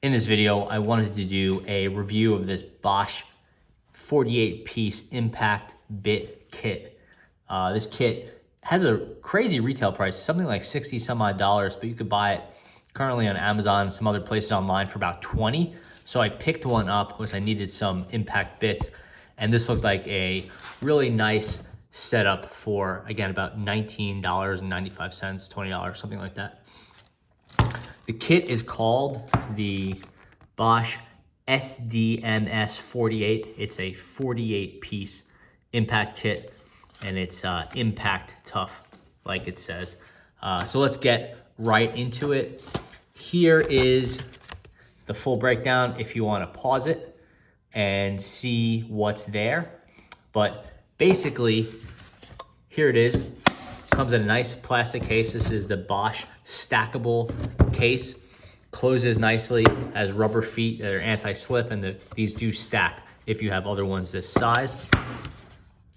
In this video, I wanted to do a review of this Bosch 48-piece impact bit kit. This kit has a crazy retail price, something like 60 some odd dollars, but you could buy it currently on Amazon and some other places online for about 20. So I picked one up because I needed some impact bits, and this looked like a really nice setup for, again, about $19.95, $20, something like that. The kit is called the Bosch SDMS48. It's a 48-piece impact kit, and it's impact tough, like it says. So let's get right into it. Here is the full breakdown if you want to pause it and see what's there. But basically, here it is. Comes in a nice plastic case. This is the Bosch Stackable case. Closes nicely, has rubber feet that are anti-slip, and these do stack if you have other ones this size.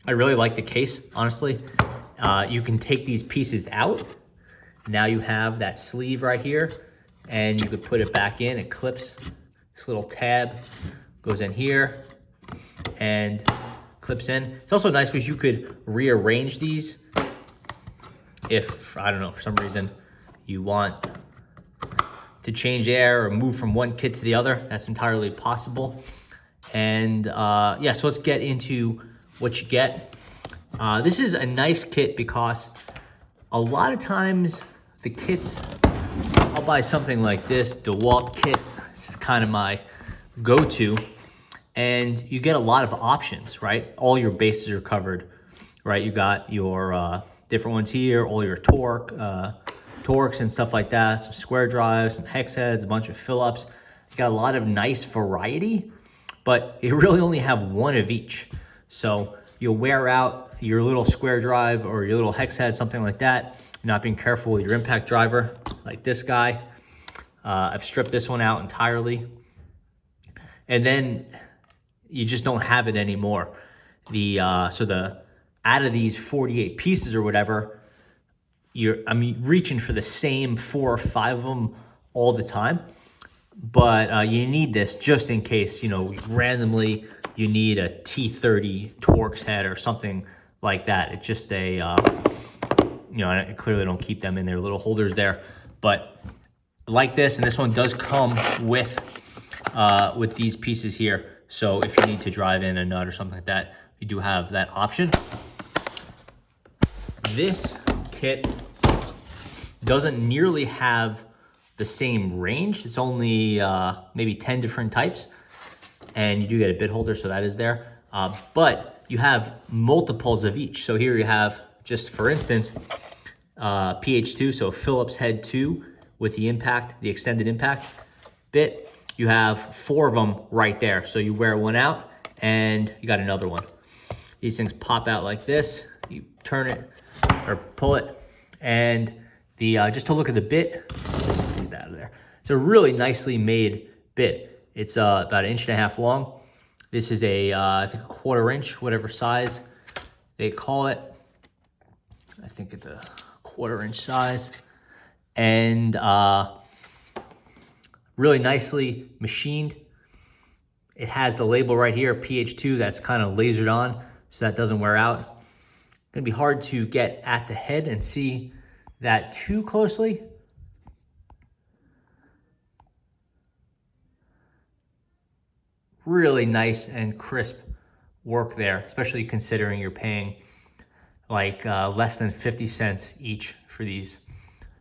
I really like the case, honestly. You can take these pieces out. Now you have that sleeve right here, and you could put it back in. It clips. This little tab goes in here and clips in. It's also nice because you could rearrange these if, I don't know, for some reason you want to change air or move from one kit to the other. That's entirely possible. And yeah, so let's get into what you get. This is a nice kit because a lot of times the kits, I'll buy something like this, DeWalt kit. This is kind of my go-to. And you get a lot of options, right? All your bases are covered, right? You got your different ones here, all your torques and stuff like that, some square drives, some hex heads, a bunch of Phillips. You got a lot of nice variety, but you really only have one of each. So you'll wear out your little square drive or your little hex head, something like that. You're not being careful with your impact driver, like this guy. I've stripped this one out entirely. And then you just don't have it anymore. Out of these 48 pieces or whatever, I'm reaching for the same 4 or 5 of them all the time. But you need this just in case, randomly you need a T30 Torx head or something like that. It's just I clearly don't keep them in their little holders there. But like this, and this one does come with these pieces here. So if you need to drive in a nut or something like that, you do have that option. This kit doesn't nearly have the same range. It's only maybe 10 different types, and you do get a bit holder, so that is there. But you have multiples of each. So here you have, just for instance, PH2, so Phillips head 2 with the extended impact bit. You have 4 of them right there. So you wear one out and you got another one. These things pop out like this. You turn it or pull it, and just to look at the bit, get that out of there. It's a really nicely made bit. It's about 1.5 inches long. This is I think a 1/4 inch, whatever size they call it. I think it's a 1/4 inch size, and really nicely machined. It has the label right here, PH2, that's kind of lasered on, so that doesn't wear out. Gonna be hard to get at the head and see that too closely. Really nice and crisp work there, especially considering you're paying like less than 50 cents each for these.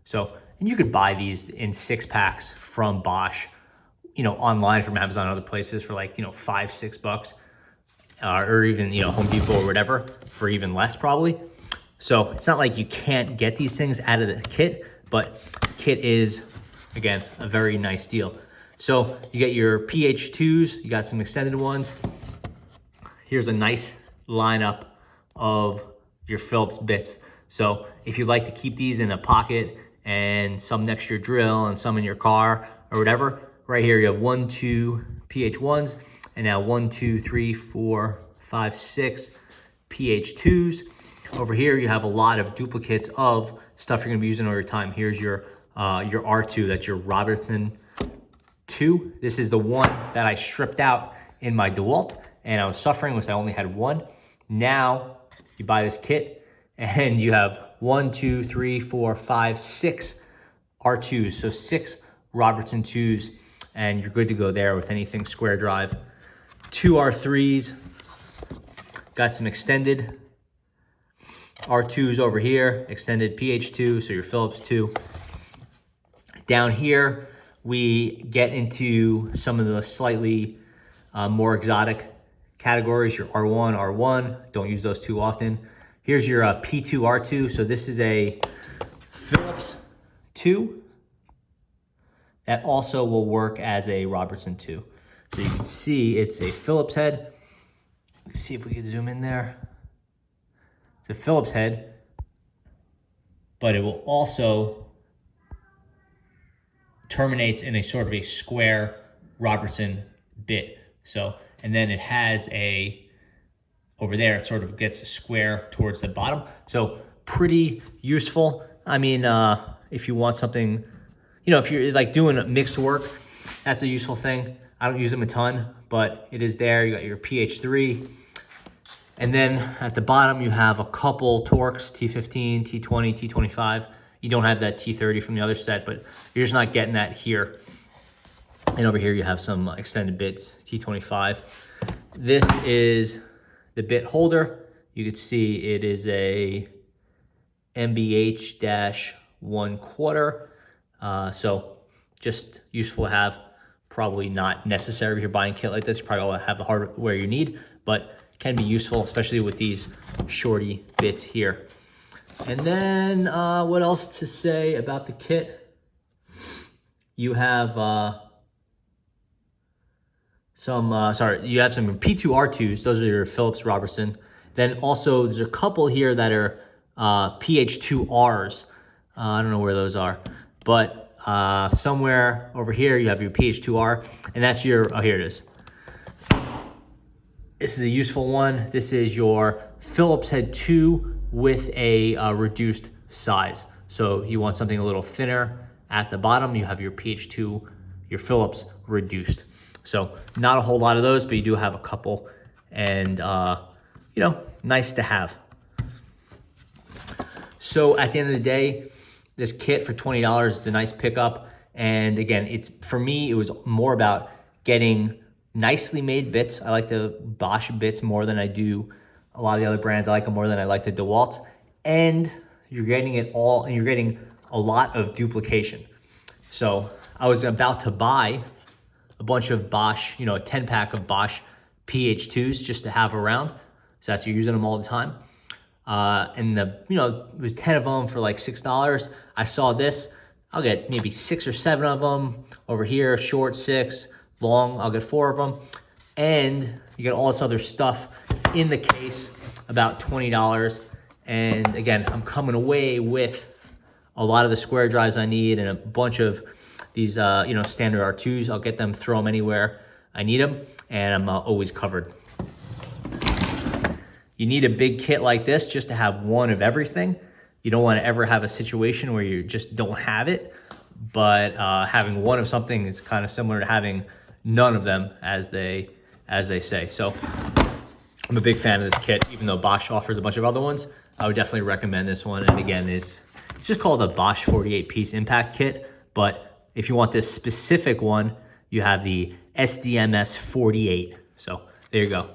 So, and you could buy these in 6-packs from Bosch, online from Amazon and other places for like, $5, $6. Or even, Home Depot or whatever for even less probably. So it's not like you can't get these things out of the kit, but the kit is, again, a very nice deal. So you get your PH2s, you got some extended ones. Here's a nice lineup of your Phillips bits. So if you like to keep these in a pocket and some next to your drill and some in your car or whatever, right here you have 1, 2 PH1s, and now 1, 2, 3, 4, 5, 6 PH2s. Over here, you have a lot of duplicates of stuff you're gonna be using all your time. Here's your R2, that's your Robertson 2. This is the one that I stripped out in my DeWalt, and I was suffering because I only had one. Now you buy this kit and you have 1, 2, 3, 4, 5, 6 R2s, so 6 Robertson 2s, and you're good to go there with anything square drive. 2 R3s, got some extended R2s over here, extended PH2, so your Phillips 2. Down here, we get into some of the slightly more exotic categories, your R1, R1, don't use those too often. Here's your P2, R2, so this is a Phillips 2 that also will work as a Robertson 2. So you can see it's a Phillips head. Let's see if we can zoom in there. It's a Phillips head, but it will also terminates in a sort of a square Robertson bit. So, and then it has over there, it sort of gets a square towards the bottom. So pretty useful. I mean, if you want something, if you're like doing mixed work, that's a useful thing. I don't use them a ton, but it is there. You got your PH3. And then at the bottom, you have a couple Torx, T15, T20, T25. You don't have that T30 from the other set, but you're just not getting that here. And over here, you have some extended bits, T25. This is the bit holder. You can see it is a MBH-1/4. So just useful to have. Probably not necessary if you're buying a kit like this. You probably all have the hardware you need, but can be useful, especially with these shorty bits here. And then what else to say about the kit? You have some P2 R2s. Those are your Phillips Robertson. Then also there's a couple here that are PH2Rs. I don't know where those are, but somewhere over here you have your PH2R, and that's your, oh, here it is. This is a useful one. This is your Phillips head 2 with a reduced size. So you want something a little thinner at the bottom. You have your PH2, your Phillips reduced. So not a whole lot of those, but you do have a couple, and nice to have. So at the end of the day, this kit for $20 is a nice pickup. And again, for me, it was more about getting nicely made bits. I like the Bosch bits more than I do a lot of the other brands. I like them more than I like the DeWalt. And you're getting it all, and you're getting a lot of duplication. So I was about to buy a bunch of Bosch, a 10-pack of Bosch PH2s just to have around. So that's, you're using them all the time. And it was 10 of them for like $6. I saw this, I'll get maybe 6 or 7 of them over here, short 6, long, I'll get 4 of them. And you get all this other stuff in the case, about $20. And again, I'm coming away with a lot of the square drives I need and a bunch of these, standard R2s. I'll get them, throw them anywhere I need them, and I'm always covered. You need a big kit like this just to have one of everything. You don't want to ever have a situation where you just don't have it, but having one of something is kind of similar to having none of them, as they say. So I'm a big fan of this kit, even though Bosch offers a bunch of other ones. I would definitely recommend this one. And again, it's just called a Bosch 48-piece impact kit, but if you want this specific one, you have the SDMS48. So there you go.